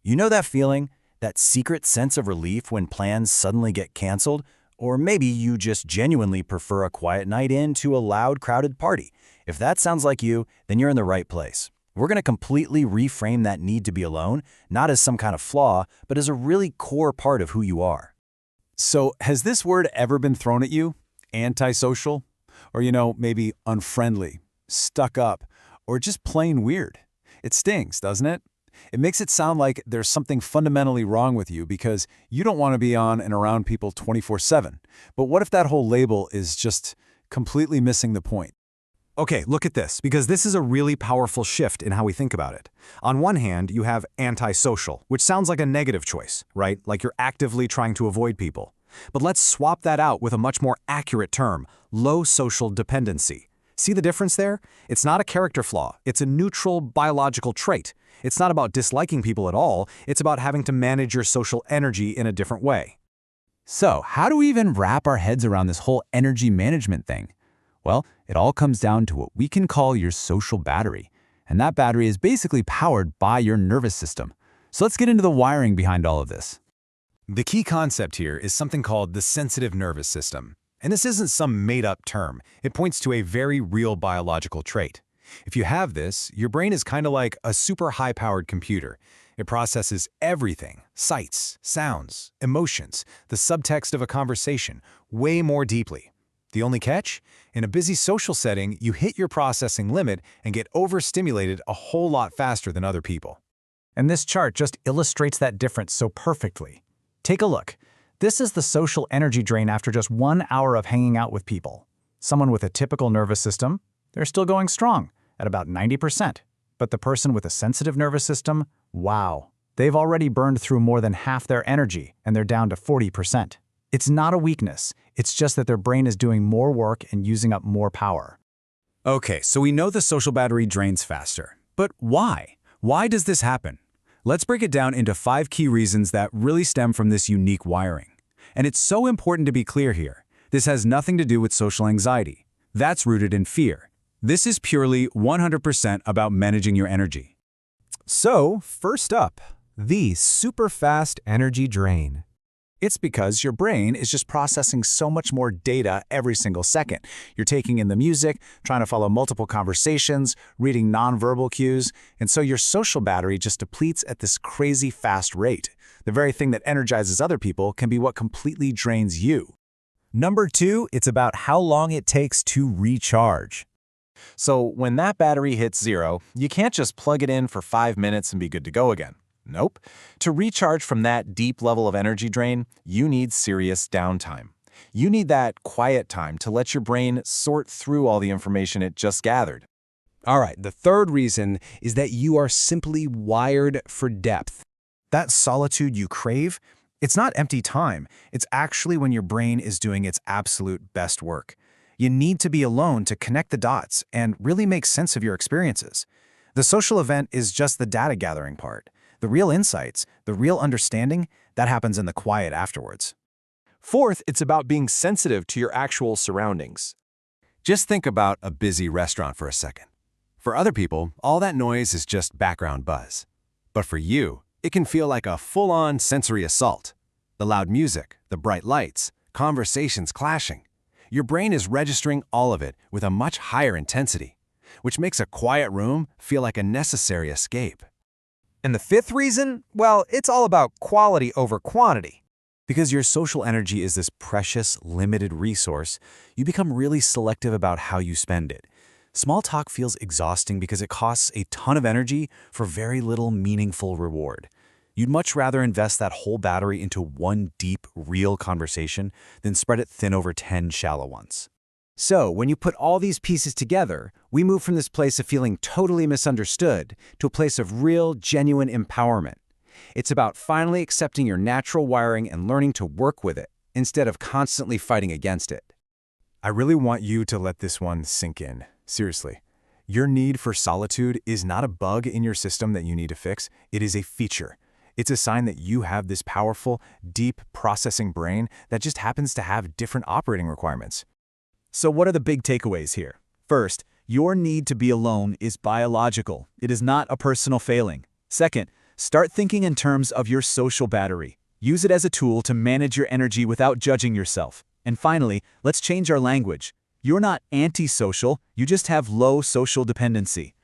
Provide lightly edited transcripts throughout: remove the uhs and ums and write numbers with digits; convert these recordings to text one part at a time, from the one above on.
You know that feeling? That secret sense of relief when plans suddenly get canceled? Or maybe you just genuinely prefer a quiet night in to a loud, crowded party. If that sounds like you, then you're in the right place. We're going to completely reframe that need to be alone, not as some kind of flaw, but as a really core part of who you are. So, has this word ever been thrown at you? Antisocial? Or, maybe unfriendly, stuck up, or just plain weird? It stings, doesn't it? It makes it sound like there's something fundamentally wrong with you because you don't want to be on and around people 24/7. But what if that whole label is just completely missing the point? Okay, look at this, because this is a really powerful shift in how we think about it. On one hand, you have antisocial, which sounds like a negative choice, right? Like you're actively trying to avoid people. But let's swap that out with a much more accurate term, low social dependency. See the difference there? It's not a character flaw. It's a neutral biological trait. It's not about disliking people at all. It's about having to manage your social energy in a different way. So, how do we even wrap our heads around this whole energy management thing? Well, it all comes down to what we can call your social battery. And that battery is basically powered by your nervous system. So let's get into the wiring behind all of this. The key concept here is something called the sensitive nervous system. And this isn't some made-up term. It points to a very real biological trait. If you have this, your brain is kind of like a super high-powered computer. It processes everything, sights, sounds, emotions, the subtext of a conversation, way more deeply. The only catch? In a busy social setting, you hit your processing limit and get overstimulated a whole lot faster than other people. And this chart just illustrates that difference so perfectly. Take a look. This is the social energy drain after just 1 hour of hanging out with people. Someone with a typical nervous system, they're still going strong at about 90%. But the person with a sensitive nervous system, wow, they've already burned through more than half their energy and they're down to 40%. It's not a weakness, it's just that their brain is doing more work and using up more power. Okay, so we know the social battery drains faster. But why? Why does this happen? Let's break it down into 5 key reasons that really stem from this unique wiring. And it's so important to be clear here. This has nothing to do with social anxiety. That's rooted in fear. This is purely 100% about managing your energy. So, first up, the super fast energy drain. It's because your brain is just processing so much more data every single second. You're taking in the music, trying to follow multiple conversations, reading nonverbal cues, and so your social battery just depletes at this crazy fast rate. The very thing that energizes other people can be what completely drains you. Number 2, it's about how long it takes to recharge. So when that battery hits 0, you can't just plug it in for 5 minutes and be good to go again. Nope. To recharge from that deep level of energy drain, you need serious downtime. You need that quiet time to let your brain sort through all the information it just gathered. All right, the third reason is that you are simply wired for depth. That solitude you crave, it's not empty time. It's actually when your brain is doing its absolute best work. You need to be alone to connect the dots and really make sense of your experiences. The social event is just the data gathering part. The real insights, the real understanding, that happens in the quiet afterwards. Fourth, it's about being sensitive to your actual surroundings. Just think about a busy restaurant for a second. For other people, all that noise is just background buzz. But for you, it can feel like a full-on sensory assault. The loud music, the bright lights, conversations clashing. Your brain is registering all of it with a much higher intensity, which makes a quiet room feel like a necessary escape. And the fifth reason? Well, it's all about quality over quantity. Because your social energy is this precious, limited resource, you become really selective about how you spend it. Small talk feels exhausting because it costs a ton of energy for very little meaningful reward. You'd much rather invest that whole battery into one deep, real conversation than spread it thin over 10 shallow ones. So, when you put all these pieces together, we move from this place of feeling totally misunderstood to a place of real, genuine empowerment. It's about finally accepting your natural wiring and learning to work with it, instead of constantly fighting against it. I really want you to let this one sink in. Seriously. Your need for solitude is not a bug in your system that you need to fix. It is a feature. It's a sign that you have this powerful, deep processing brain that just happens to have different operating requirements. So what are the big takeaways here? First, your need to be alone is biological. It is not a personal failing. Second, Start thinking in terms of your social battery. Use it as a tool to manage your energy without judging yourself. And finally, let's change our language. You're not antisocial, you just have low social dependency.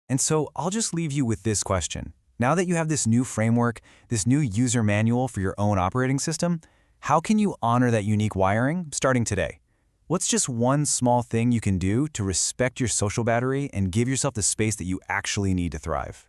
And so I'll just leave you with this question. Now that you have this new framework, this new user manual for your own operating system, how can you honor that unique wiring starting today? What's just one small thing you can do to respect your social battery and give yourself the space that you actually need to thrive?